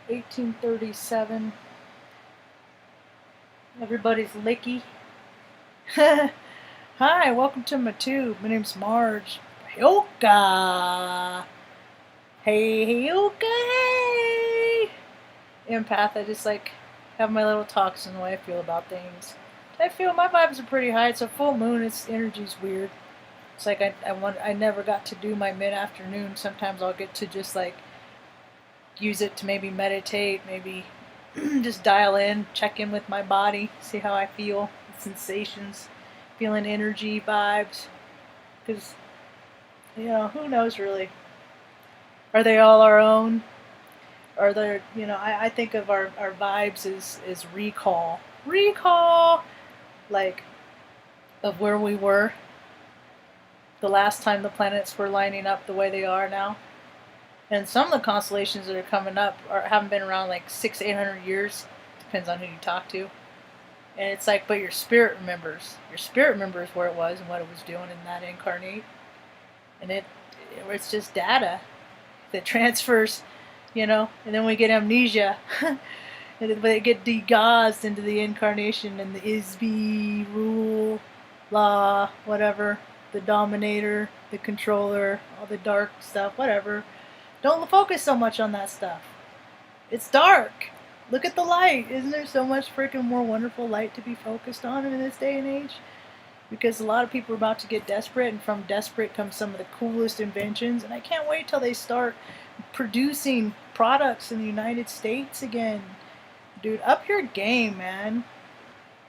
1837. Everybody's licky. Hi, welcome to my tube. My name's Marge. Hyoka! Hey, Hyoka, hey! Empath, I just like have my little talks in the way I feel about things. I feel my vibes are pretty high. It's a full moon, its energy's weird. It's like I never got to do my mid-afternoon. Sometimes I'll get to just like use it to maybe meditate, maybe just dial in, check in with my body, see how I feel, sensations, feeling energy, vibes. Because, who knows really? Are they all our own? Are there, I think of our vibes as recall. Recall! Like, of where we were the last time the planets were lining up the way they are now. And some of the constellations that are coming up haven't been around like 800 years. Depends on who you talk to. And it's like, but your spirit remembers. Your spirit remembers where it was and what it was doing in that incarnate. And it's just data that transfers, and then we get amnesia. But they get degaussed into the incarnation and the ISB, rule, law, whatever, the dominator, the controller, all the dark stuff, whatever. Don't focus so much on that stuff. It's dark. Look at the light. Isn't there so much freaking more wonderful light to be focused on in this day and age? Because a lot of people are about to get desperate, and from desperate comes some of the coolest inventions, and I can't wait till they start producing products in the United States again. Dude, up your game, man.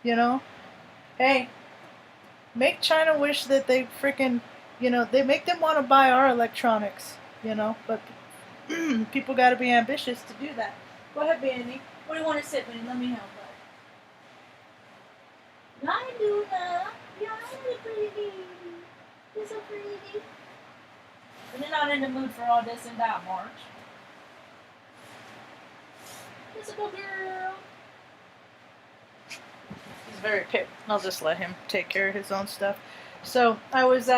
Hey, make China wish that they freaking, they make them want to buy our electronics, but people got to be ambitious to do that. Go ahead, Bandy. What do you want to sit with? Let me help her. Hi, Luna. You're really pretty. You're so pretty. And you're not in the mood for all this and that, Marge. Physical girl. He's very picked. I'll just let him take care of his own stuff. So I went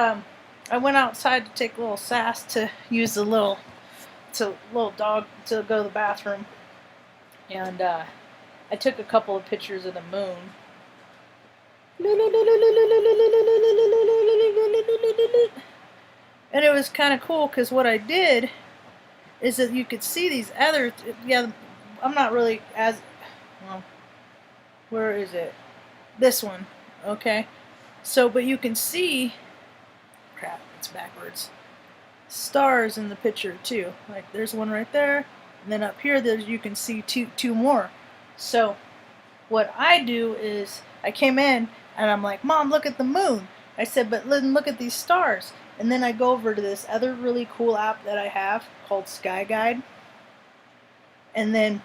outside to take a little sass to use the little dog to go to the bathroom, and I took a couple of pictures of the moon. And it was kind of cool because what I did is that you could see these other. Yeah, I'm not really as well. Where is it? This one. Okay. So, but you can see. Crap, it's backwards. Stars in the picture too. Like there's one right there, and then up here you can see two more. So what I do is I came in and I'm like, Mom, look at the moon. I said, but look at these stars. And then I go over to this other really cool app that I have called Sky Guide, and then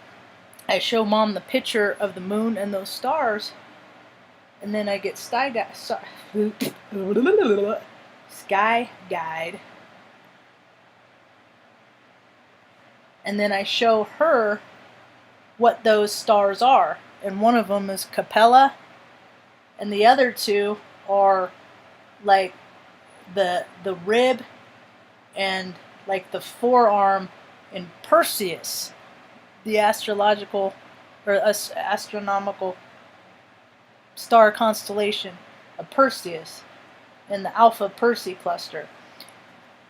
I show Mom the picture of the moon and those stars, and then I get Sky Guide, and then I show her what those stars are. And one of them is Capella, and the other two are like the rib and like the forearm in Perseus, the astrological or astronomical star constellation of Perseus, in the Alpha Persei cluster.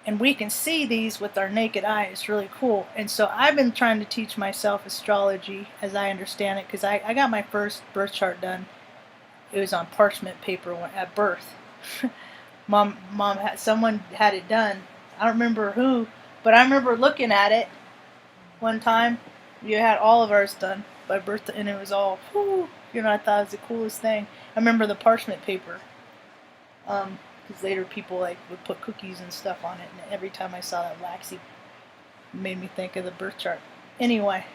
And we can see these with our naked eye. It's really cool. And so I've been trying to teach myself astrology as I understand it, because I got my first birth chart done. It was on parchment paper at birth. Someone had it done. I don't remember who, but I remember looking at it one time. You had all of ours done by birth, and it was all, whoo, I thought it was the coolest thing. I remember the parchment paper. Because later people would put cookies and stuff on it, and every time I saw that waxy, it made me think of the birth chart. Anyway,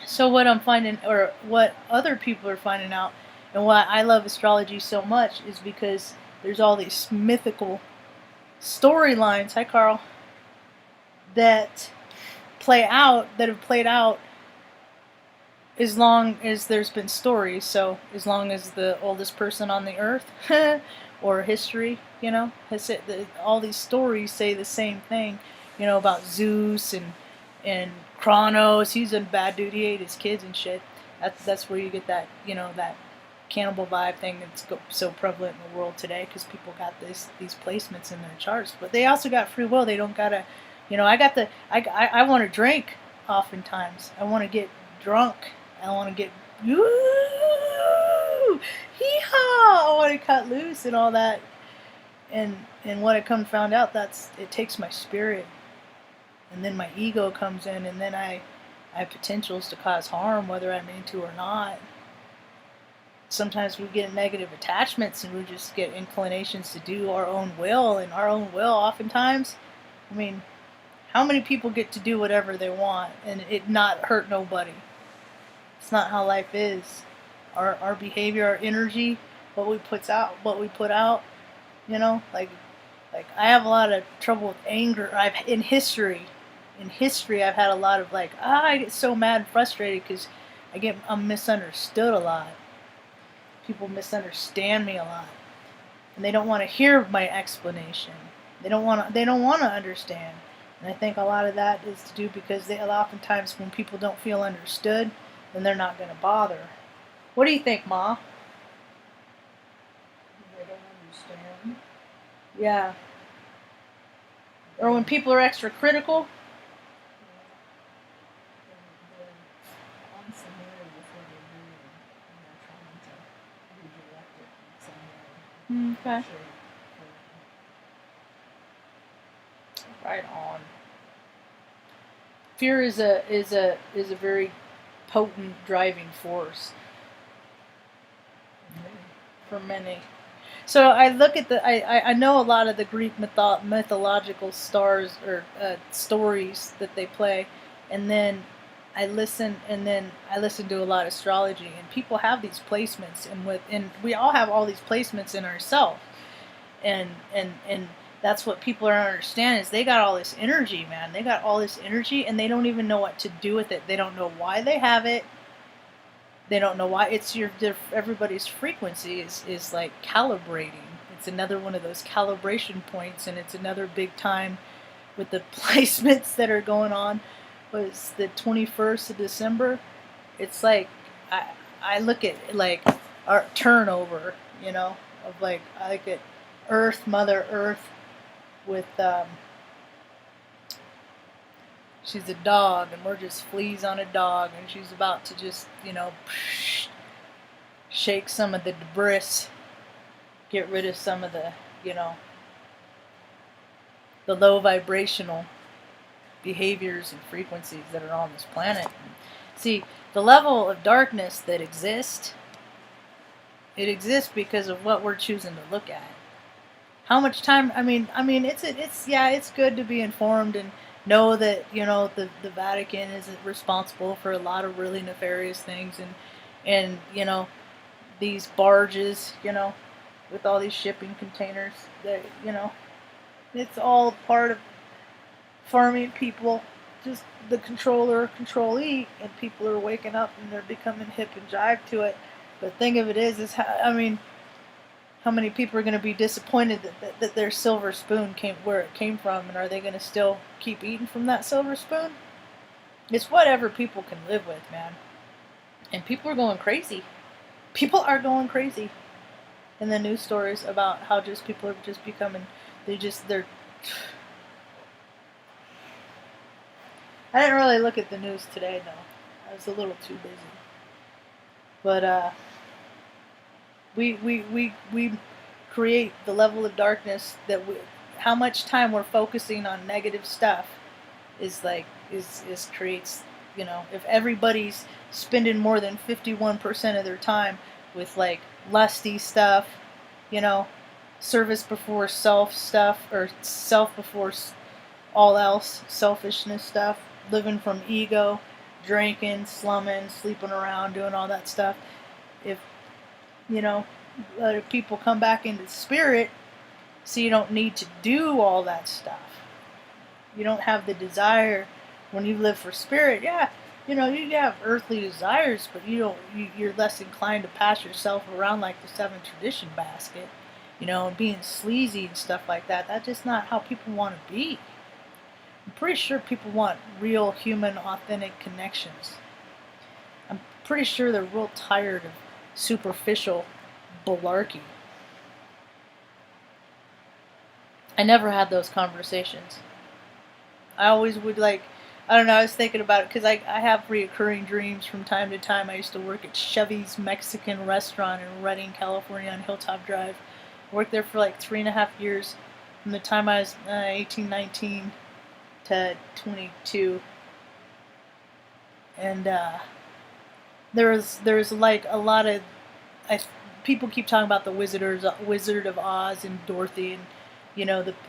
so what I'm finding, or what other people are finding out, and why I love astrology so much, is because there's all these mythical storylines. Hi, Carl. That have played out as long as there's been stories. So as long as the oldest person on the earth or history, has said all these stories say the same thing, about Zeus and Kronos, he's a bad dude. He ate his kids and shit. That's where you get that, you know, that cannibal vibe thing that's so prevalent in the world today, because people got these placements in their charts. But they also got free will. They don't gotta, you know. I want to drink. Oftentimes, I want to get drunk. I want to get woo, hee haw. I want to cut loose and all that. And what I come found out, that's it takes my spirit, and then my ego comes in, and then I have potentials to cause harm, whether I mean to or not. Sometimes we get negative attachments, and we just get inclinations to do our own will, and our own will oftentimes, I mean, how many people get to do whatever they want and it not hurt nobody? It's not how life is. Our behavior, our energy, what we put out, you know, like I have a lot of trouble with anger. In history I've had a lot of I get so mad and frustrated because I'm misunderstood a lot. People misunderstand me a lot, and they don't want to hear my explanation. They don't want to understand. And I think a lot of that is to do because oftentimes when people don't feel understood, then they're not going to bother. What do you think, Ma? They don't understand. Yeah. Or when people are extra critical. They're unfamiliar with what they're doing, and they're trying to redirect it in some way. Okay. Sure. Right on. Fear is a very potent driving force for many. So I look at I know a lot of the Greek mythological stars or stories that they play, and then I listen to a lot of astrology, and people have these placements, and we all have all these placements in ourselves, and that's what people are understanding is they got all this energy, man. They got all this energy, and they don't even know what to do with it. They don't know why they have it. They don't know why. It's everybody's frequency is like calibrating. It's another one of those calibration points, and it's another big time with the placements that are going on. Was the 21st of December? It's like I look at like our turnover, you know, of I look at Earth, Mother Earth, with she's a dog, and we're just fleas on a dog, and she's about to just, you know, shake some of the debris, get rid of some of the, you know, the low vibrational behaviors and frequencies that are on this planet. See, the level of darkness that exists, it exists because of what we're choosing to look at. How much time? I mean, it's good to be informed and know that, you know, the Vatican isn't responsible for a lot of really nefarious things, and you know, these barges, you know, with all these shipping containers, that, you know, it's all part of farming people, just the controller, controlee, and people are waking up and they're becoming hip and jive to it. But the thing of it is how many people are going to be disappointed that their silver spoon came where it came from, and are they going to still keep eating from that silver spoon? It's whatever people can live with, man. And people are going crazy. People are going crazy. And the news stories about how just people are just becoming, they're. I didn't really look at the news today, though. I was a little too busy. But we create the level of darkness that how much time we're focusing on negative stuff is creates, you know, if everybody's spending more than 51% of their time with lusty stuff, you know, service before self stuff, or self before all else, selfishness stuff, living from ego, drinking, slumming, sleeping around, doing all that stuff. If, you know, other people come back into spirit, so you don't need to do all that stuff. You don't have the desire when you live for spirit. Yeah, you know, you have earthly desires, but you're less inclined to pass yourself around like the seven tradition basket, you know, and being sleazy and stuff like that. That's just not how people want to be. I'm pretty sure people want real, human, authentic connections. I'm pretty sure they're real tired of superficial malarkey. I never had those conversations. I always would like, I don't know, I was thinking about it because I have reoccurring dreams from time to time. I used to work at Chevy's Mexican restaurant in Redding, California on Hilltop Drive. Worked there for like 3.5 years from the time I was 18, 19 to 22. And there's like a lot of, I, people keep talking about the Wizard of Oz and Dorothy, and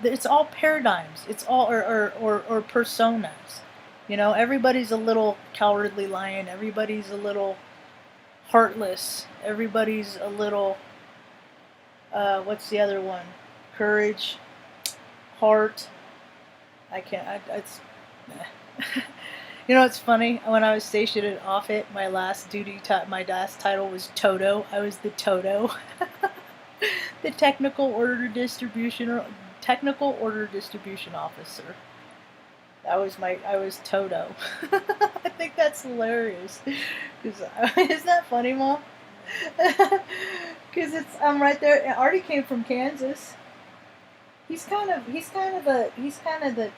it's all paradigms. It's all or personas. Everybody's a little cowardly lion. Everybody's a little heartless. Everybody's a little what's the other one? Courage, heart. I can't. It's. It's funny. When I was stationed at Offutt, my last title was Toto. I was the Toto, the technical order distribution officer. I was Toto. I think that's hilarious. Cause isn't that funny, Mom? Because I'm right there. Artie came from Kansas. He's kind of the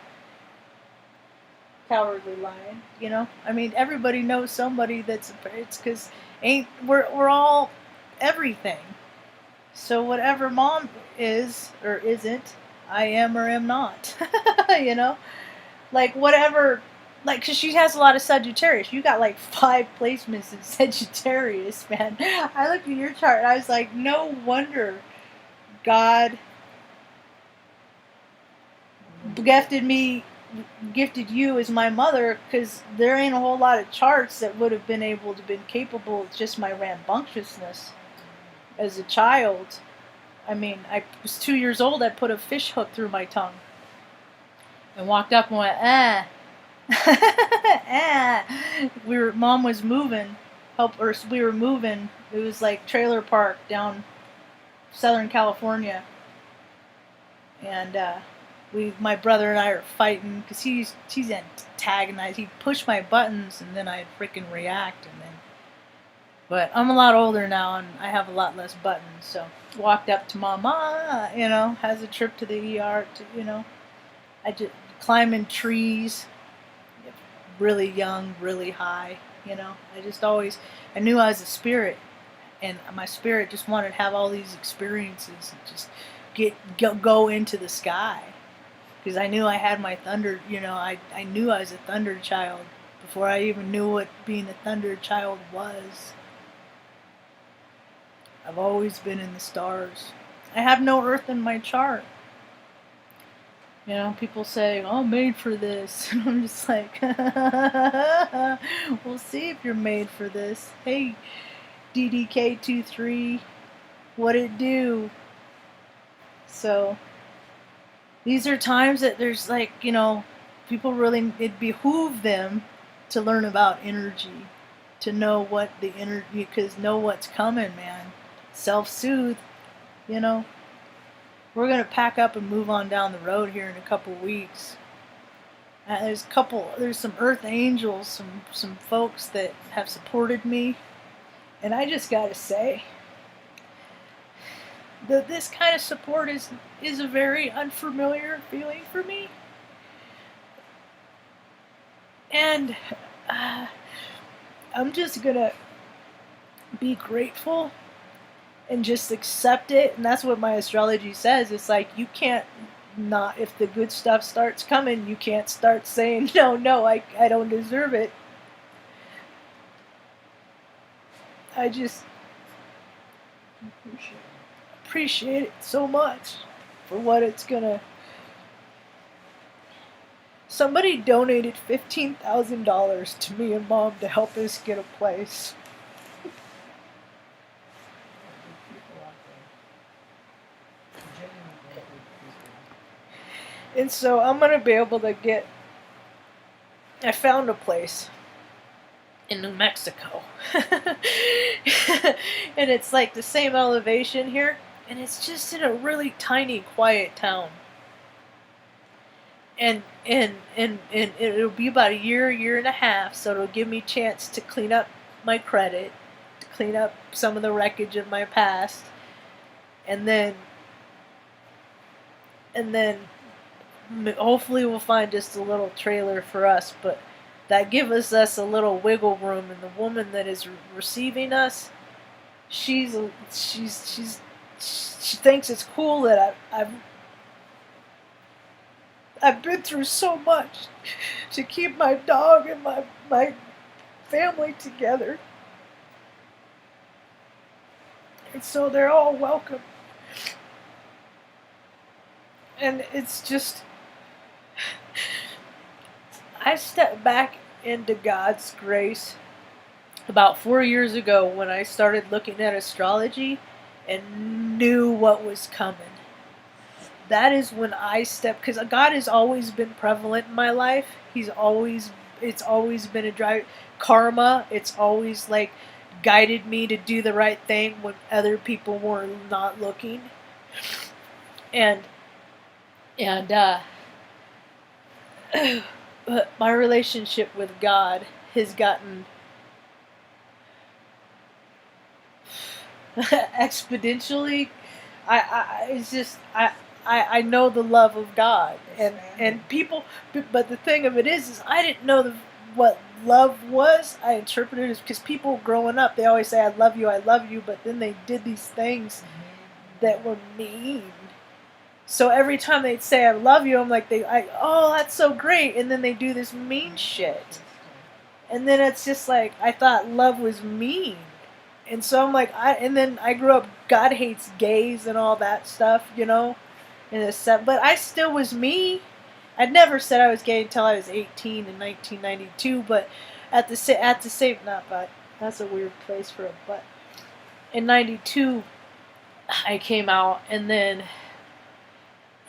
cowardly lion. I mean, everybody knows somebody it's because we're all everything. So whatever Mom is or isn't, I am or am not. Like whatever, like, cause she has a lot of Sagittarius. You got like 5 placements in Sagittarius, man. I looked at your chart and I was like, no wonder God gifted you as my mother, because there ain't a whole lot of charts that would have been able to been capable of just my rambunctiousness as a child. I mean, I was 2 years old. I put a fish hook through my tongue and walked up and went, ah. Mom was moving, we were moving. It was like trailer park down Southern California, and my brother and I are fighting because he's antagonized. He'd push my buttons and then I'd freaking react, but I'm a lot older now and I have a lot less buttons. So walked up to Mama, has a trip to the ER. I just climbing trees, really young, really high. I knew I was a spirit, and my spirit just wanted to have all these experiences and just go into the sky. Because I knew I had my thunder, I knew I was a thunder child before I even knew what being a thunder child was. I've always been in the stars. I have no earth in my chart. People say, oh, made for this. And I'm just like, we'll see if you're made for this. Hey, DDK23, what it do? So these are times that there's like, people really, it behoove them to learn about energy, to know what the energy, because know what's coming, man. Self-soothe, We're going to pack up and move on down the road here in a couple weeks. There's some earth angels, some folks that have supported me. And I just got to say, this kind of support is a very unfamiliar feeling for me. And I'm just going to be grateful and just accept it. And that's what my astrology says. It's like, you can't not, if the good stuff starts coming, you can't start saying, no, I don't deserve it. I just appreciate it so much for what it's gonna. Somebody donated $15,000 to me and Mom to help us get a place. And so I'm going to be able to I found a place in New Mexico. And it's like the same elevation here. And it's just in a really tiny, quiet town. and it'll be about a year and a half, so it'll give me a chance to clean up my credit, to clean up some of the wreckage of my past, and then and then hopefully we'll find just a little trailer for us, but that gives us a little wiggle room. And the woman that is receiving us, she's she thinks it's cool that I've been through so much to keep my dog and my family together, and so they're all welcome. And it's just, I stepped back into God's grace about 4 years ago when I started looking at astrology and knew what was coming. That is when I stepped, because God has always been prevalent in my life. It's always been a drive. Karma, it's always like guided me to do the right thing when other people were not looking. And but my relationship with God has gotten exponentially. I know the love of God, and people. But the thing of it is I didn't know what love was. I interpreted it as, because people growing up, they always say I love you, but then they did these things that were mean. So every time they'd say I love you, I'm like, oh, that's so great, and then they do this mean shit, and then it's just like, I thought love was mean, and so I'm like, and then I grew up, God hates gays and all that stuff, but I still was me. I'd never said I was gay until I was 18 in 1992, but at the same, not but, that's a weird place for a but. In 92, I came out, and then.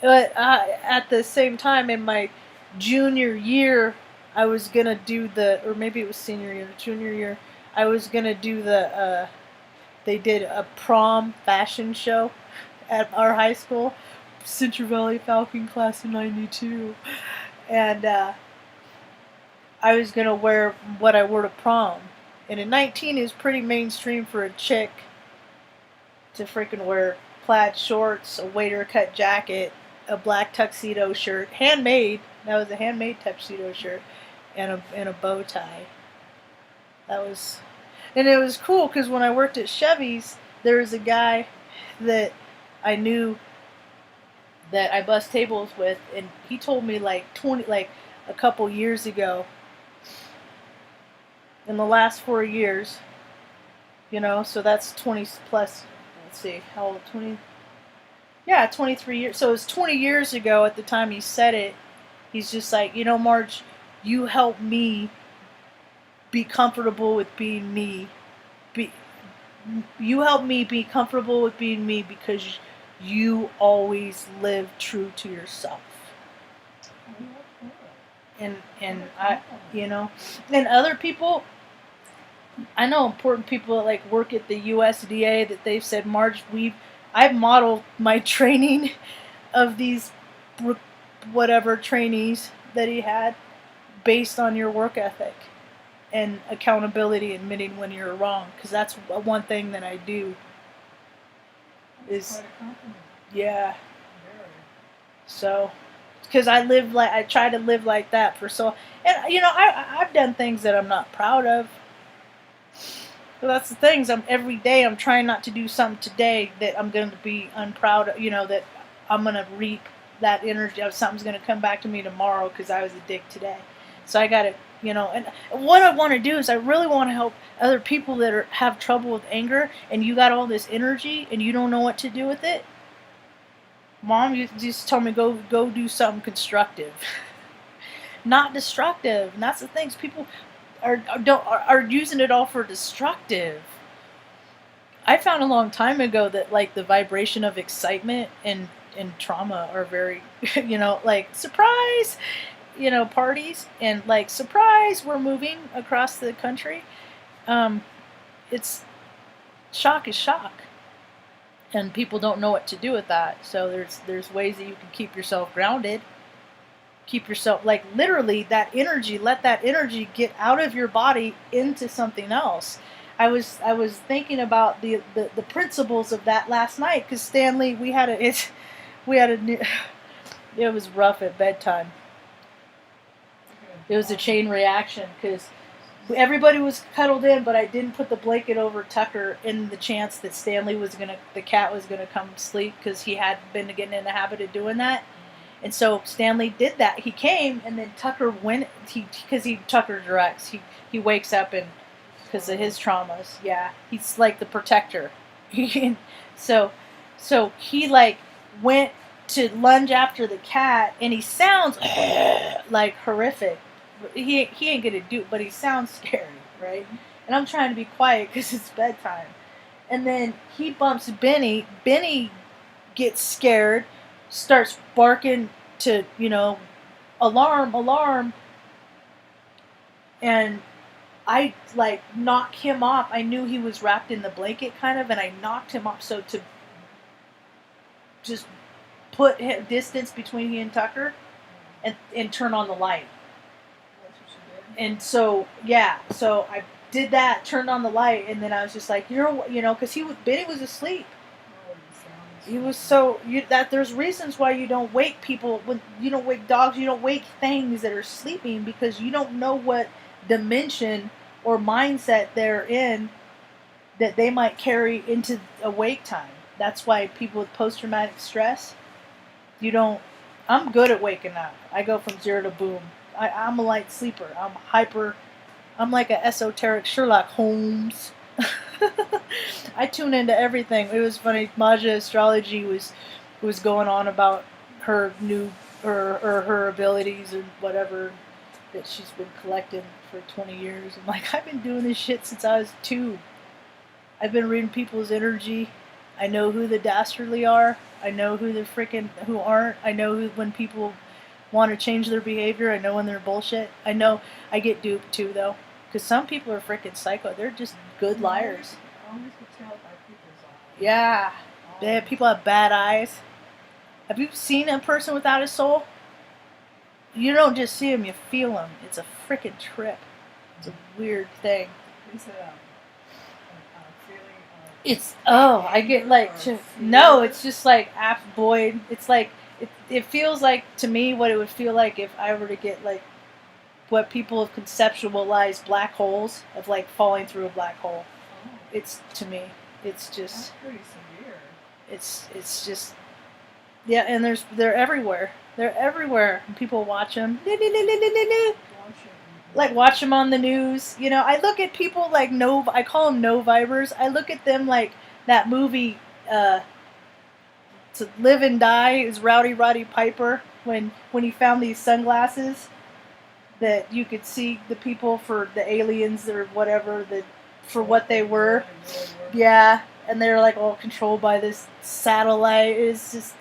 But at the same time, in my junior year, I was gonna do or maybe it was senior year, junior year, I was gonna do they did a prom fashion show at our high school, Central Valley Falcon class of '92, and I was gonna wear what I wore to prom, and in 19 is pretty mainstream for a chick to freaking wear plaid shorts, a waiter cut jacket, a black tuxedo shirt, handmade. That was a handmade tuxedo shirt, and a bow tie. And it was cool because when I worked at Chevy's, there was a guy that I knew that I bust tables with, and he told me like a couple years ago. In the last 4 years, so that's 20 plus. Let's see, how old? 20. Yeah, 23 years. So it was 20 years ago at the time he said it. He's just like, Marge, you helped me be comfortable with being me. You helped me be comfortable with being me because you always live true to yourself. And I, and other people, I know important people that like work at the USDA that they've said, Marge, I've modeled my training of these whatever trainees that he had based on your work ethic and accountability, admitting when you're wrong, because that's one thing that I do. Is yeah. So, because I try to live like that for so, and I've done things that I'm not proud of. So that's the things. Every day I'm trying not to do something today that I'm going to be unproud of. That I'm going to reap that energy of something's going to come back to me tomorrow because I was a dick today. So I got to, and what I want to do is I really want to help other people that have trouble with anger, and you got all this energy and you don't know what to do with it. Mom, you just told me go do something constructive, not destructive. And that's the things people are using it all for destructive. I found a long time ago that like the vibration of excitement and trauma are very, like surprise, parties and like surprise, we're moving across the country. It's shock is shock, and people don't know what to do with that. So there's ways that you can keep yourself grounded. keep yourself, like, literally, that energy, let that energy get out of your body into something else. I was thinking about the principles of that last night, because Stanley, we had a it was rough at bedtime. It was a chain reaction, because everybody was cuddled in, but I didn't put the blanket over Tucker in the chance that the cat was gonna come sleep, because he had been getting in the habit of doing that. And so Stanley did that. He came, and then Tucker went. Tucker directs. He wakes up, and because of his traumas, yeah, he's like the protector. so so he like went to lunge after the cat, and he sounds like horrific. He ain't gonna do, but he sounds scary, right? And I'm trying to be quiet because it's bedtime. And then he bumps Benny. Benny gets scared, starts barking to, alarm, alarm. And I like knock him off. I knew he was wrapped in the blanket kind of, and I knocked him off. So to just put distance between he and Tucker, and turn on the light. And so, yeah, so I did that, turned on the light, and then I was just like, because Benny was asleep. He was there's reasons why you don't wake people, when you don't wake dogs, you don't wake things that are sleeping, because you don't know what dimension or mindset they're in that they might carry into awake time. That's why people with post-traumatic stress, I'm good at waking up. I go from 0 to boom. I'm a light sleeper. I'm like an esoteric Sherlock Holmes. I tune into everything. It was funny. Marge Astrology was going on about her her abilities and whatever that she's been collecting for 20 years. I'm like, I've been doing this shit since I was 2. I've been reading people's energy. I know who the dastardly are. I know who aren't. I know when people want to change their behavior. I know when they're bullshit. I know I get duped too, though. Because some people are freaking psycho. They're just good liars. I always could tell by people's eyes. Yeah. People have bad eyes. Have you seen a person without a soul? You don't just see them, you feel them. It's a freaking trip. It's a weird thing. Is it a feeling of... I get like... No, it's just like, void. It's like, it feels like, to me, what it would feel like if I were to get like, what people have conceptualized black holes, of like falling through a black hole. Oh. It's, to me, it's just... That's pretty severe. It's just... Yeah, and they're everywhere. They're everywhere. And people watch them. Like, watch them on the news. I look at people like I call them no-vibers. I look at them like that movie, To Live and Die, is Roddy Piper, when he found these sunglasses that you could see the people for the aliens or whatever, for what they were. Yeah, and they're like all controlled by this satellite. It's just...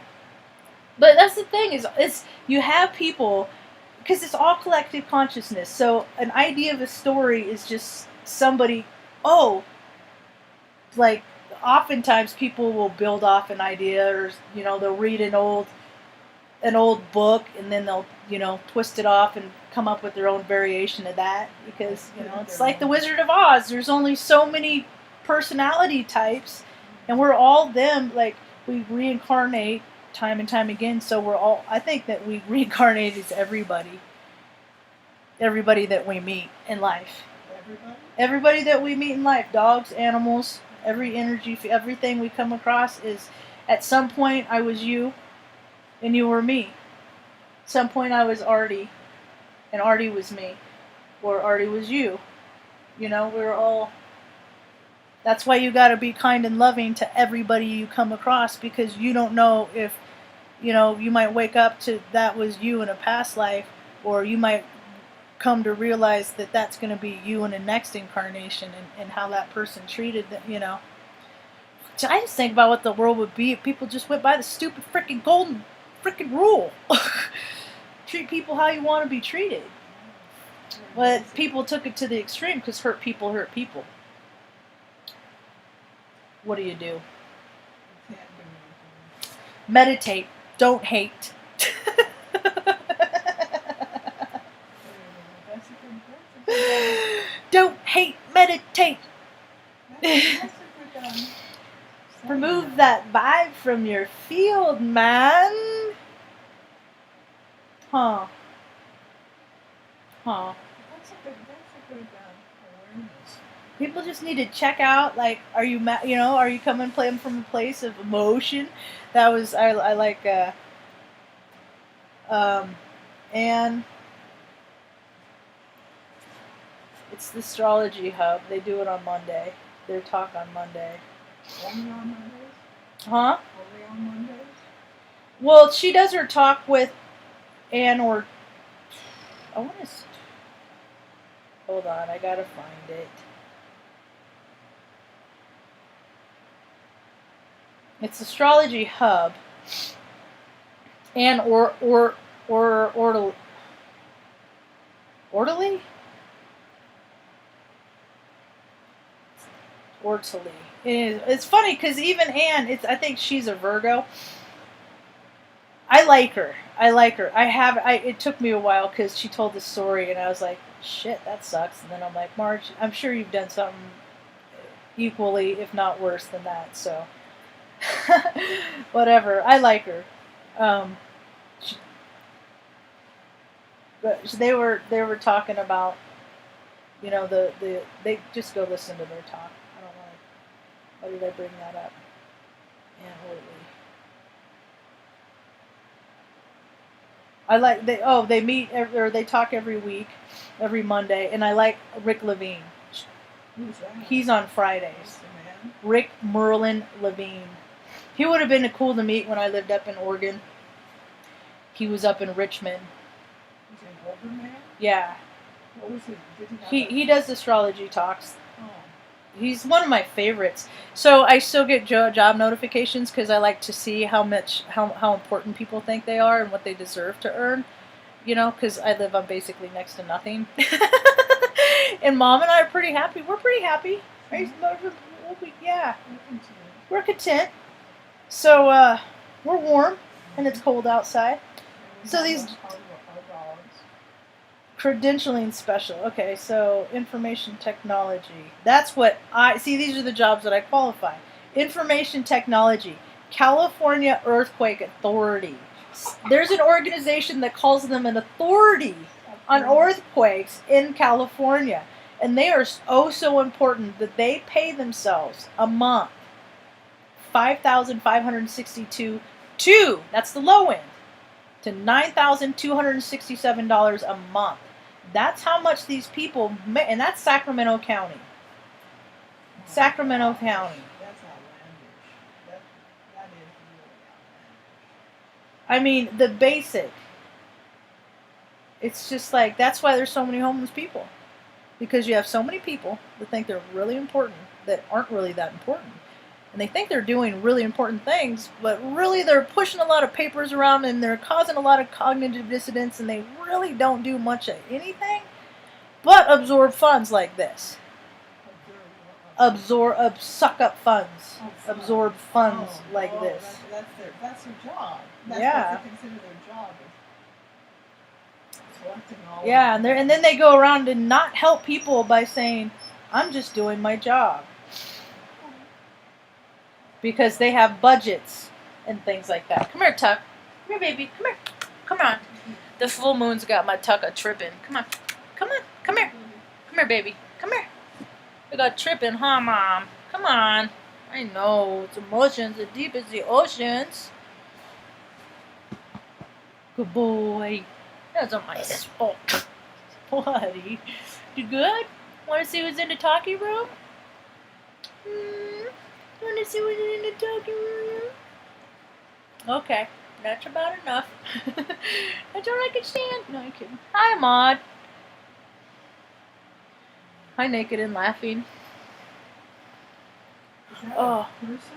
But that's the thing, is you have people, because it's all collective consciousness. So an idea of a story is just somebody, like, oftentimes people will build off an idea, or they'll read an old book, and then they'll twist it off and come up with their own variation of that, because it's like the Wizard of Oz. There's only so many personality types, and we're all them. Like, we reincarnate time and time again, so I think that we reincarnate as everybody that we meet in life. Everybody that we meet in life, dogs, animals, every energy, everything we come across is, at some point I was you, and you were me. At some point I was Artie, and Artie was me, or Artie was you. We're all... That's why you gotta be kind and loving to everybody you come across, because you don't know if, you might wake up to that was you in a past life, or you might come to realize that that's going to be you in the next incarnation, and how that person treated them, I just think about what the world would be if people just went by the stupid freaking golden freaking rule. Treat people how you want to be treated. But people took it to the extreme, because hurt people hurt people. What do? Meditate. Don't hate. Take. That's a good Remove that vibe from your field, man. Huh. That's a good awareness. People just need to check out, like, are you are you coming playing from a place of emotion? That was, I like, and it's the Astrology Hub. They do it on Monday. Their talk on Monday. Only on Mondays? Huh? Only on Mondays? Well, she does her talk with Anne or... I want to... Hold on, I gotta find it. It's Astrology Hub. And Orderly? Orderly. It's funny because even Anne, I think she's a Virgo. I like her. It took me a while because she told the story and I was like, shit, that sucks. And then I'm like, Marge, I'm sure you've done something equally, if not worse than that. So, whatever. I like her. But they were talking about, they just go listen to their talk. I don't know. Why did I bring that up? And Hortley. I like they meet or they talk every week, every Monday, and I like Rick Levine. Who's that? He's on Fridays. Who's the man? Rick Merlin Levine. He would have been cool to meet when I lived up in Oregon. He was up in Richmond. He's an older man? Yeah. What was it? He does astrology talks. Oh. He's one of my favorites. So I still get job notifications because I like to see how important people think they are and what they deserve to earn. Because I live on basically next to nothing. And Mom and I are pretty happy. We're pretty happy. Yeah. We're content. So we're warm and it's cold outside. So these... Credentialing special. Okay, so information technology. That's what I see. These are the jobs that I qualify. Information technology. California Earthquake Authority. There's an organization that calls them an authority on earthquakes in California. And they are so important that they pay themselves a month $5,562 that's the low end, to $9,267 a month. That's how much these people make, and that's Sacramento County. Sacramento County. That's outlandish. That is really outlandish. I mean, the basic. It's just like, that's why there's so many homeless people. Because you have so many people that think they're really important that aren't really that important. And they think they're doing really important things, but really they're pushing a lot of papers around and they're causing a lot of cognitive dissonance and they really don't do much of anything but absorb funds like this. Suck up funds. Absorb funds like this. That's their job. That's Yeah. what they consider their job. Collecting all Yeah, and then they go around and not help people by saying, I'm just doing my job. Because they have budgets and things like that. Come here, Tuck. Come here, baby. Come here. Come on. The full moon's got my Tuck a tripping. Come on. Come on. Come here. Come here, baby. Come here. We got tripping, huh, Mom? Come on. I know. It's emotions as deep as the oceans. Good boy. That's on my spot. Buddy. You good? Want to see what's in the talkie room? Want to see what's in the talking room? Okay, that's about enough. That's all I can stand. No, I'm kidding. Hi, Maud. Hi, Naked and Laughing. Is that Oh, a person?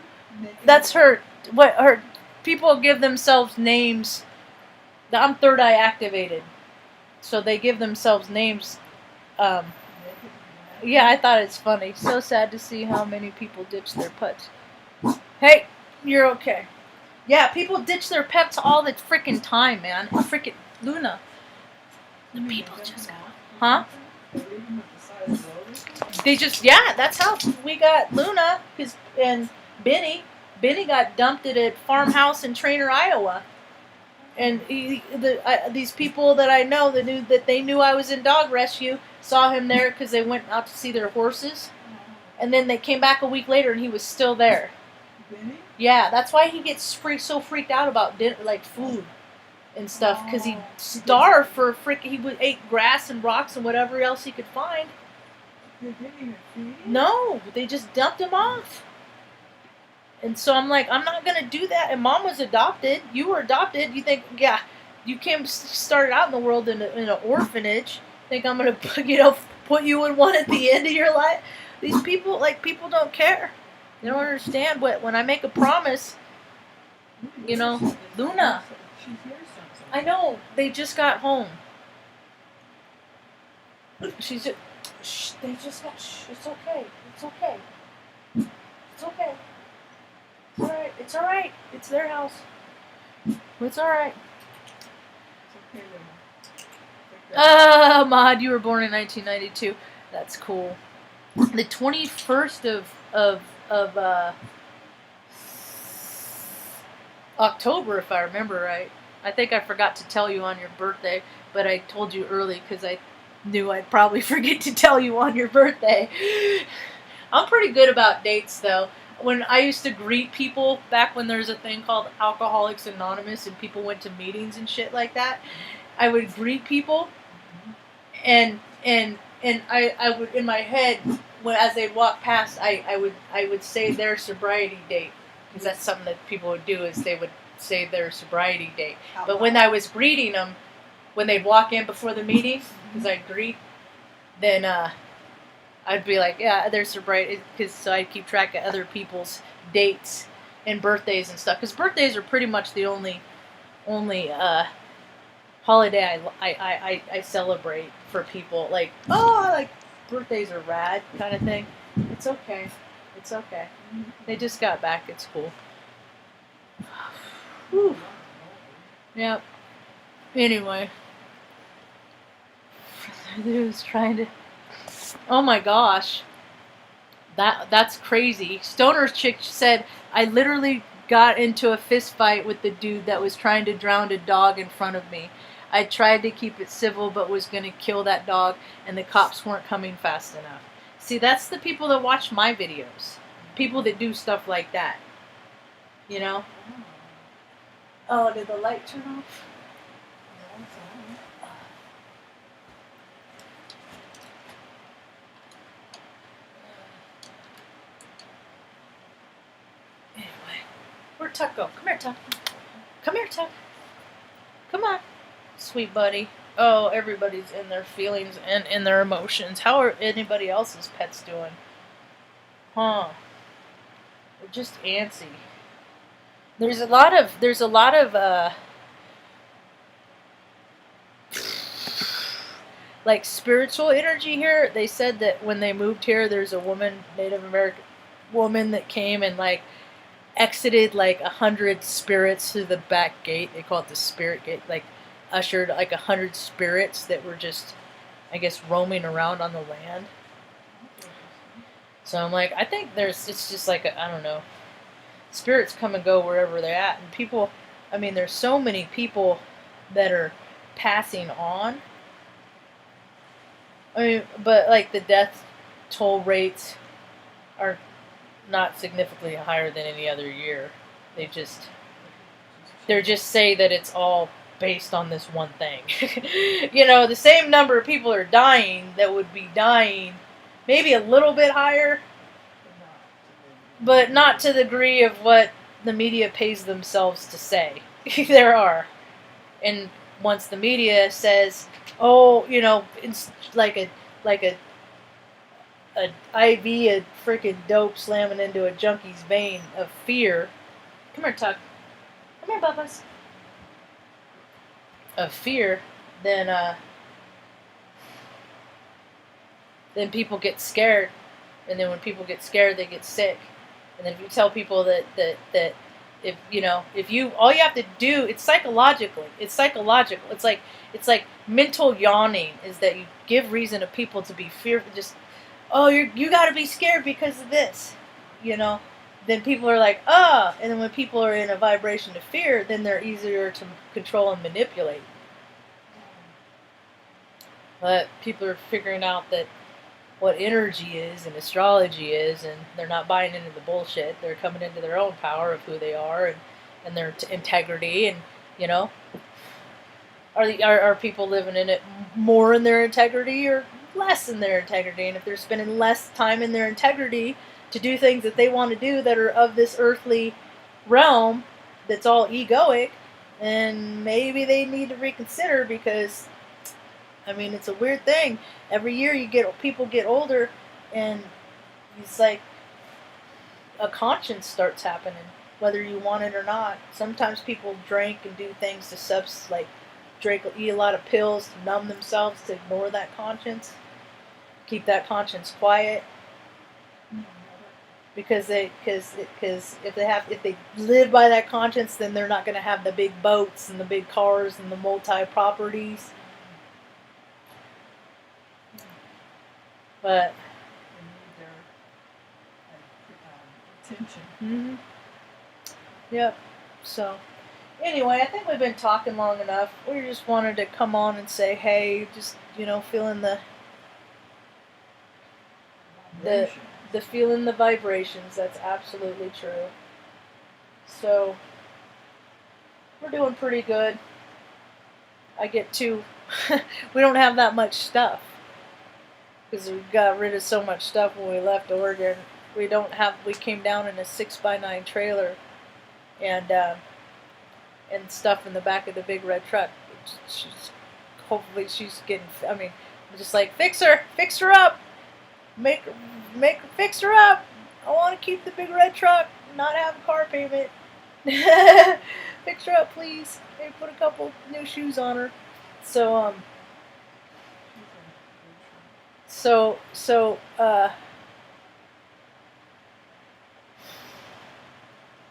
that's her. What her people give themselves names. I'm third eye activated, so they give themselves names. Yeah, I thought it's funny. So sad to see how many people ditch their pets. Hey, you're okay. Yeah, people ditch their pets all the freaking time, man. Freaking Luna. The people just go. Huh? They leave him at the side of the road or something? They just, yeah, that's how we got Luna, and Benny. Benny got dumped at a farmhouse in Trainer, Iowa. And these people that I know that they knew I was in dog rescue saw him there because they went out to see their horses. And then they came back a week later and he was still there. Benny? Yeah, that's why he gets so freaked out about food and stuff, because he starved for he ate grass and rocks and whatever else he could find. They didn't even feed him? No, they just dumped him off. And so I'm like, I'm not gonna do that. And Mom was adopted. You were adopted. You think, yeah, you started out in the world in an orphanage. Think I'm gonna put you in one at the end of your life? These people don't care. They don't understand when I make a promise. Luna. She hears something. I know. They just got home. They just got. It's okay. It's okay. It's okay. It's alright. It's alright. It's their house. It's alright. It's okay, Luna. Maud, you were born in 1992. That's cool. The 21st of October, if I remember right. I think I forgot to tell you on your birthday, but I told you early because I knew I'd probably forget to tell you on your birthday. I'm pretty good about dates, though. When I used to greet people back when there's a thing called Alcoholics Anonymous and people went to meetings and shit like that, I would greet people, and I would, in my head, as they'd walk past, I would say their sobriety date, because that's something that people would do, is they would say their sobriety date. But when I was greeting them, when they'd walk in before the meeting, because I'd greet, then I'd be like, yeah, their sobriety, so I'd keep track of other people's dates and birthdays and stuff, because birthdays are pretty much the only holiday I celebrate for people. Like, birthdays are rad kind of thing. It's okay. It's okay. They just got back. It's cool. Whew. Yep. Anyway. Who's trying to... Oh my gosh. That's crazy. Stoner's chick said, I literally got into a fist fight with the dude that was trying to drown a dog in front of me. I tried to keep it civil, but was going to kill that dog, and the cops weren't coming fast enough. See, that's the people that watch my videos. People that do stuff like that. You know? Oh, did the light turn off? Anyway, where'd Tuck go? Come here, Tuck. Come here, Tuck. Come on, sweet buddy. Oh, everybody's in their feelings and in their emotions. How are anybody else's pets doing? Huh? They're just antsy. There's a lot of like spiritual energy here. They said that when they moved here, there's a Native American woman that came and like exited like 100 spirits through the back gate. They call it the spirit gate. Like ushered like 100 spirits that were just, I guess, roaming around on the land. So I'm like, I think it's just like I don't know. Spirits come and go wherever they're at, and people, I mean, there's so many people that are passing on. I mean, but like the death toll rates are not significantly higher than any other year. They're just say that it's all based on this one thing. The same number of people are dying that would be dying, maybe a little bit higher, but not to the degree of what the media pays themselves to say. There are. And once the media says, oh, it's like a IV of freaking dope slamming into a junkie's vein of fear. Come here, Tuck. Come here, Bubba's. Of fear, then people get scared, and then when people get scared, they get sick. And then if you tell people that If you know, if you all you have to do, it's psychological. It's psychological. It's like mental yawning is that you give reason to people to be fearful. Just you got to be scared because of this, you know. Then people are like, and then when people are in a vibration of fear, then they're easier to control and manipulate. But people are figuring out that what energy is and astrology is, and they're not buying into the bullshit. They're coming into their own power of who they are and their integrity, and you know, are people living in it more in their integrity or less in their integrity? And if they're spending less time in their integrity to do things that they want to do that are of this earthly realm, that's all egoic, then maybe they need to reconsider because. I mean, it's a weird thing. Every year people get older, and it's like a conscience starts happening, whether you want it or not. Sometimes people drink and do things to eat a lot of pills to numb themselves to ignore that conscience, keep that conscience quiet. Because if they live by that conscience, then they're not going to have the big boats and the big cars and the multi properties. But they need their attention. Mm-hmm. Yep. So, anyway, I think we've been talking long enough. We just wanted to come on and say, hey, just feeling the feeling the vibrations. That's absolutely true. So, we're doing pretty good. I get to. We don't have that much stuff. Because we got rid of so much stuff when we left Oregon. We came down in a 6x9 trailer and stuff in the back of the big red truck. Hopefully she's getting, I'm just like, fix her up, fix her up. I want to keep the big red truck, not have a car payment. Fix her up, please. Maybe put a couple new shoes on her. So,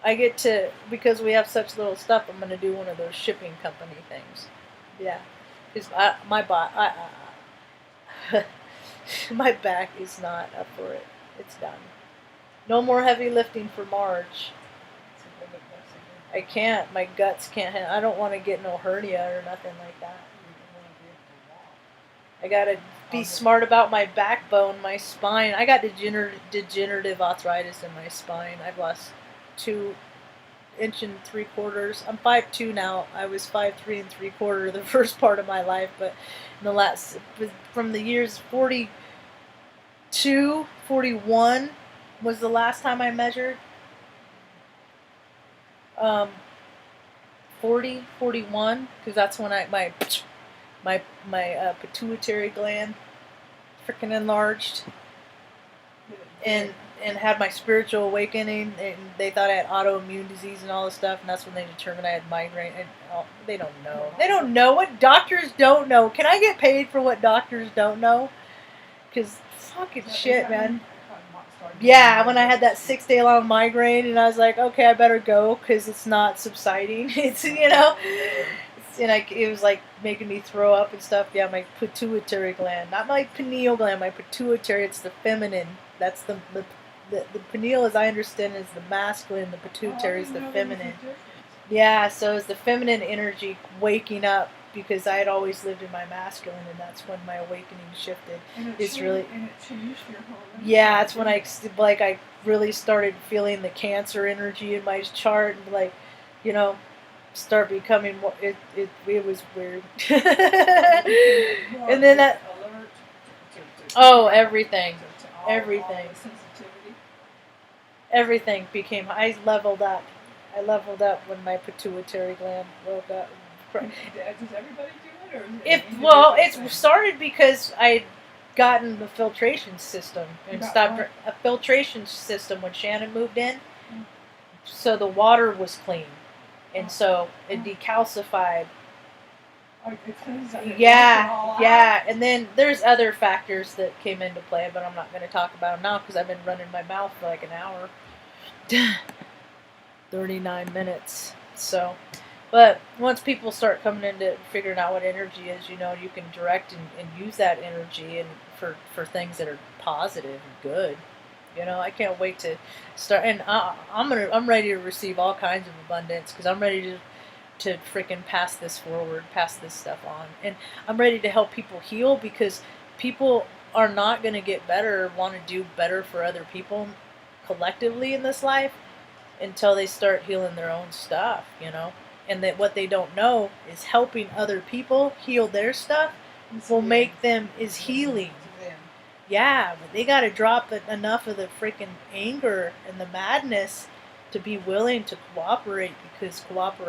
I get to, because we have such little stuff, I'm going to do one of those shipping company things. Yeah. Because my back is not up for it. It's done. No more heavy lifting for Marge. I can't. My guts can't handle. I don't want to get no hernia or nothing like that. I gotta be smart about my backbone, my spine. I got degenerative arthritis in my spine. I've lost 2 inch and 3/4. I'm 5'2" now. I was 5'3 3/4 the first part of my life, but in the last, from the years 42, 41 was the last time I measured. 40, 41, because that's when my pituitary gland freaking enlarged and had my spiritual awakening, and they thought I had autoimmune disease and all this stuff, and that's when they determined I had migraine. And they don't know. They don't know what doctors don't know. Can I get paid for what doctors don't know? Because fucking shit, man. Yeah, when I had that 6-day long migraine, and I was like, okay, I better go because it's not subsiding. It's and it was like making me throw up and stuff. Yeah, my pituitary gland, not my pineal gland, my pituitary. It's the feminine. That's the pineal, as I understand, is the masculine. The pituitary is the feminine. Yeah, so it's the feminine energy waking up, because I had always lived in my masculine, and that's when my awakening shifted. And it changed your whole life. Yeah, it's when I really started feeling the Cancer energy in my chart, and start becoming more. It was weird. And then that. Everything. Everything became. I leveled up. When my pituitary gland woke up. Does everybody do it, or it started because I'd gotten the filtration system and stopped a filtration system when Shannon moved in, so the water was clean, and so it decalcified. Yeah, and then there's other factors that came into play, but I'm not going to talk about them now because I've been running my mouth for like an hour. 39 minutes. So, but once people start coming into figuring out what energy is, you know, you can direct and use that energy and for things that are positive and good. You know, I can't wait to start, and I'm ready to receive all kinds of abundance because I'm ready to freaking pass this forward, pass this stuff on, and I'm ready to help people heal because people are not going to get better, want to do better for other people collectively in this life until they start healing their own stuff, you know. And that what they don't know is helping other people heal their stuff will make them is healing. Yeah, but they got to drop enough of the freaking anger and the madness to be willing to cooperate because cooperation